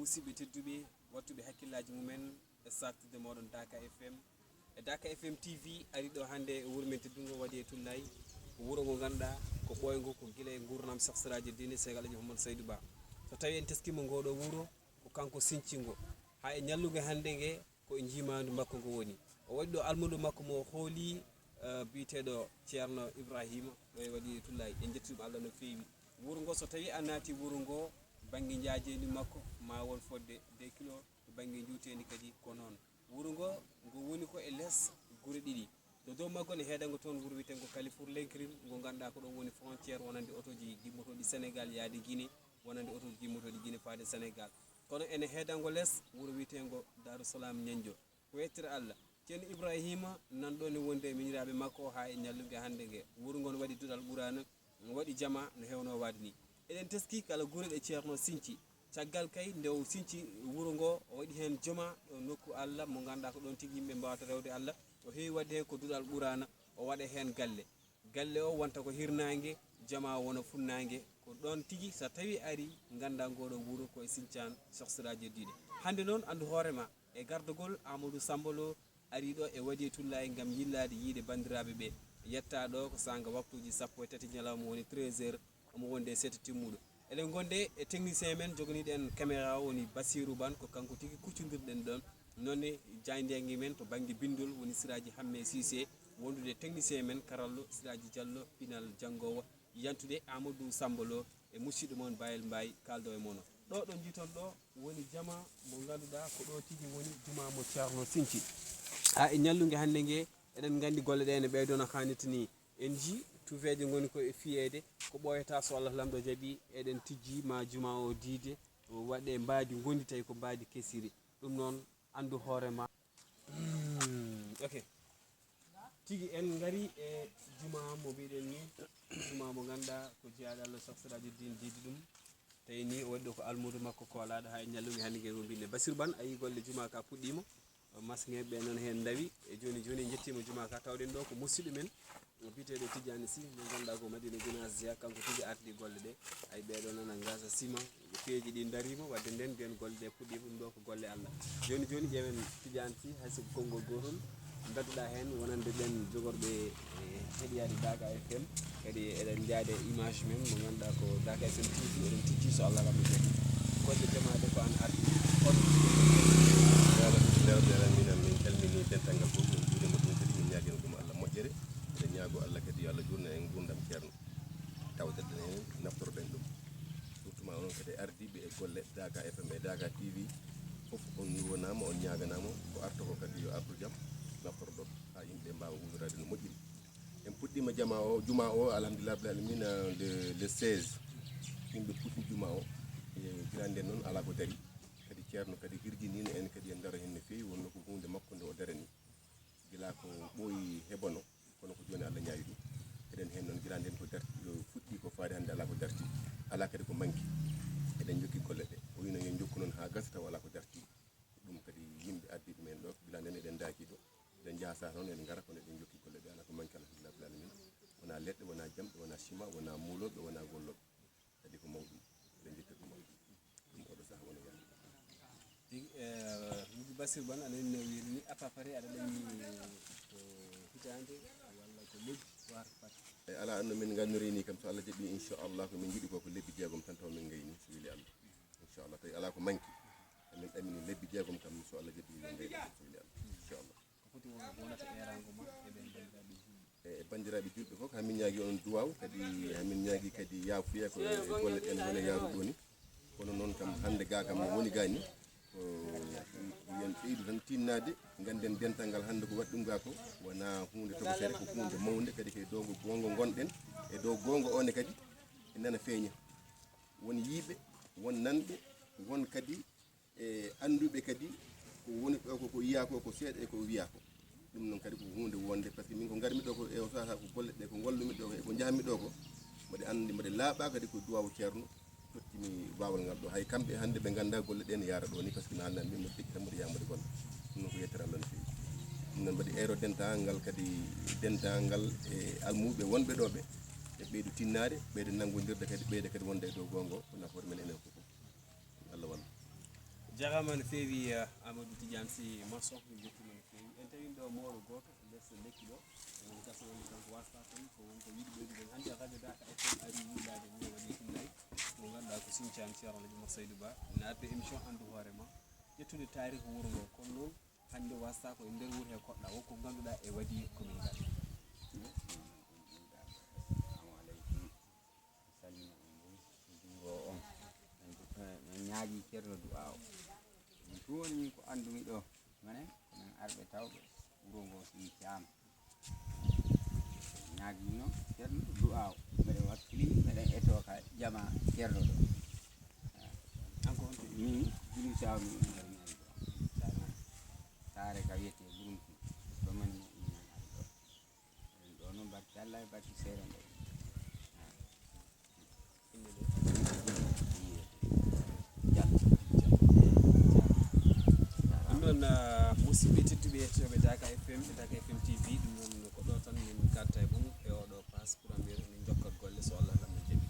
musidɓe tedduɓe wattuɓe hakkillaji mumen e sattude moɗon Daka FM e Daka FM TV ari ɗo hande e wuuro men teddungo wadiyatullaay ko wuuro ngo ganduɗa ko ɓoyngo ko guila e gurdam sahsiraji dine Cheikh Alaji Mouhamadou Saydou Ba so tawi en teskima ngoɗo wuuro ko kanko sincingo ha e ñallugue hande ngue ko e jiimandu makko ngo woni o waɗi ɗo almudo makko mo hooli biteɗo ceerno Ibrahima ɗo e wadiyatullaay en jettiɗum Allah no fewi wuuro ngo so tawi a naati wuuro ngo banggue jaajendi makko ma won fodde 2 kilo banggue juutendi kadi ko noon wuuro ngo ngo woni ko e less guure ɗiɗi do dow maggo ne heedango toon wuuro witengo Kalifour Lenkirin ngo ganduɗa ko ɗon woni frontiére wonande otoji gimmotoɗi Sénégal yaade Guinée wonande otoji gimmotoɗi Guinée faade Sénégal kono ene heedango less wuuro witengo Darou Salam Ñanjo ko yettira Allah ceerno Ibrahima nanɗo ne wonde e miñiraɓe makko ha e ñallugue hande ngue wuuro ngo no waɗi duɗal ɓurana no waɗi jama no hewno wade ni eɗen teski kala guure ɗe ceerno sinci caggal kay nde o sinci wuuro ngo o waɗi hen joma ɗo nokku Allah mo ganduɗa ko ɗon tigui yimɓe mbawata rewde Allah o heewi wadde hen ko duɗal ɓurana o waɗa hen galle o wonta ko hirnague jama wona funnague ko ɗon tigui so tawi ari ganda ngoɗo wuuro koye sincane sohsiraji diɗe hande noon andu hoorema e gardogol Amadou Sambolo ari ɗo e wadiyatullaay gam yillade yiide bandiraɓe ɓe yetta ɗo ko sanga waktuji 13 ñalawma woni 13h omo wonde sete timmuɗo eɗen gonde e technicien men jogoniɗo en caméra o woni Bassirou Ban ko kanko tigui kuccodirɗen ɗon nonne jaydiangui men to banggue bindol woni Siraji Hamme Cissé wondude technicien men karallo Siraji Diallo pinal janggowo yantude Amadou Sambolo e musidɗo moon Bayel Mbaye kaldo e mono ɗo ɗon jiton ɗo woni jama mo ganduɗa ko ɗo tigui woni juma mo ceerno sinci ha e ñallugue hande ngue eɗen gandi golle ɗe ne ɓeydo no hannirta ni en ji tuveje goni ko e fiyede ko ɓoyata so Allah lamɗo jaaɓi eɗen tijji ma juma o diide waɗe mbadi gondi tawi ko mbadi kesiri ɗum noon andu hoorema ok tigi en gari e juma mo mbiɗen ni juma mo ganduɗa ko jeyaɗo Allah sohsiraji din diidi ɗum tawi ni o waɗi ɗo ko almudo makko kolaɗo ha e ñallugue hande ngue mo mbinne Bassirou Ban ayi golle juma ka puɗɗima masgueɓe noon hen dawi e joni en jettima juma ka tawɗen ɗo ko musidɗo men biteɗo Tidiane Sy mo ganduɗa ko Madina Gounass Dia kanko tigui ardi golle ɗe ay ɓeɗo noon a gasa ciment peeji ɗi darima wadde nden mbiyen golle ɗe puɗɗima ɗum ɗo ko golle Allah joni ƴeewen Tidiane Sy haysoko konngol gotol badduɗa hen wonande ɓen jogorɓe heeɗiyade Daka FM kadi eɗen jaade image men mo ganduɗa ko Daka FM TV eɗen tijji so Allah rabbi jaaɓi golle temade ko an ardi on min calmini dental fof min juurima ɗum kadi min ñaguino ɗum Allah moƴƴere eɗen ñaago Allah kadi yo Allah jurna en gurdam ceerno tawdeɗen hen naftoroɗen ɗum surtout ma onon kadi ardiɓe e golle Daka FM e Daka TV foof on yurwanama on ñaganama ko arta ko kadi yo ardu jaam naftoroɗon ha yimɓe mbawa ummirade no moƴƴiri en puɗɗima juma o alhamdulillah rabbil alamina le 16 yimɓe puɗɗi juma o e girande noon ala ko dari kadi ceerno kadi hirjinino en kadi en daro hen no fewi wonno ko hunde makko nde o darani gila ko ɓooyi heɓono kono ko joni Allah ñaawi ɗum eɗen hen noon girande en ko darti fuɗɗi ko faade hande ala ko darti ala kadi ko manki eɗen jokki golle ɗe o wino yen jokku noon ha gasa taw ala ko darti ɗum kadi yimɓe addi ɗumen ɗo bila nden eɗen daaki ɗo eɗen jahasa noon en gara kono eɗen jokki golle ɗe ala ko manki alhamdulillah rabbil alamin wona leɗɗe wona jamɗe wona ciment wona muloɓe wona golloɓe kadi ko mawɗum eɗen jettiri ko mawɗum ɗum oɗo saaha wona yaade Yidi Bassirou Ban aɗa no wirini à peu près aɗa ɗanni ko hitande walla ko lebbi war pat e ala anno min gannori ni kam so Allah jaaɓi inchallah ko min jiiɗi ko lebbi jeegom tan taw min gayni so wili Allah inchallah tawi ala ko manki min ɗamini lebbi jeegom kam so Allah jaaɓi min gayni so wili Allah inchallah ko foti wonata erago ma eɓen bandiraɓe julɓe e bandiraɓe julɓe fof hamin ñaagui on duwaw kadi hamin ñaagui kadi yafuya ko golle ɗen wone yaruɗo ni kono noon kam hande ga kam woni gani ko yen ɓeydu tan tinnade ganden dental ngal hande ko waɗi ɗum ga ko wona hunde tokosere ko hunde mawde kadi ke dow gongo gonɗen e dow gongo one kadi e nana feeña won yiiɓe won nanɓe won kadi e anduɓe kadi ko woni ɗo ko yiya ko seeɗa e ko wiya ko ɗum noon kadi ko hunde wonde par ce que min ko garmi ɗo ko e o saaha ko golle ɗe ko gollumi ɗo e ko jahmi ɗo ko mbaɗe andi mbaɗe laaɓa kadi ko duwawu ceerno tottimi bawal ngal ɗo hay kamɓe hande ɓe ganda golle ɗe ne yara ɗo ni par ce que mi haalnani min mbaɗi ɗiggi tan mbaɗi yambaɗe golle ɗum noon ko yettere Allah no fewi ɗum noon mbaɗi ero dental ngal kadi dental ngal e almuɓe wonɓe ɗo ɓe e ɓeydu tinnade ɓeyde nanggodirde kadi ɓeyde kadi wonde e dow gongo ko nafoore men enen fof Allah walla jarama no feewi Amadou Tidiane Sy maçon min jettima no feewi en tawi ɗo mawɗo goto less lekki ɗo on gasa wonde kanko wasta tan ko wonko yiɗi ɓeydude hannde radio Daka FM ari yiilade ɗum wadiyatullaay mo ganduɗa ko Sinthiane Ceerno Alaji Seydou Ba naatde émission anndu hoorema ƴettude tarihu wuuro ngo kono noon hannde wasta ko e nder wuuro he koɗɗa wonko ganduɗa e waɗi komin gaɗa assalamu aleykum salmina on jungo on min ñaaƴi ceerno du'a o min fu woni min ko andumi ɗo manen komin arɓe tawɓe wuro ngo Sinthiane ñaaƴino ceerno du'a o mbeɗen wakkili mbeɗen eto ka jama ceerno ɗo kanko on to min juli sawmi nder men ɗo saare ka wiyete burunku ɗo men mo inen ari ɗo en ɗo noon barki Allah e barki seere nde inde nde ɗum noon musidɓe tedduɓe yettoɓe Daka FM e Daka FM TV ɗum noon ko ɗo tan min garta e mum e oɗo passe pour amir min jokkat golle so Allah tan no jaɓi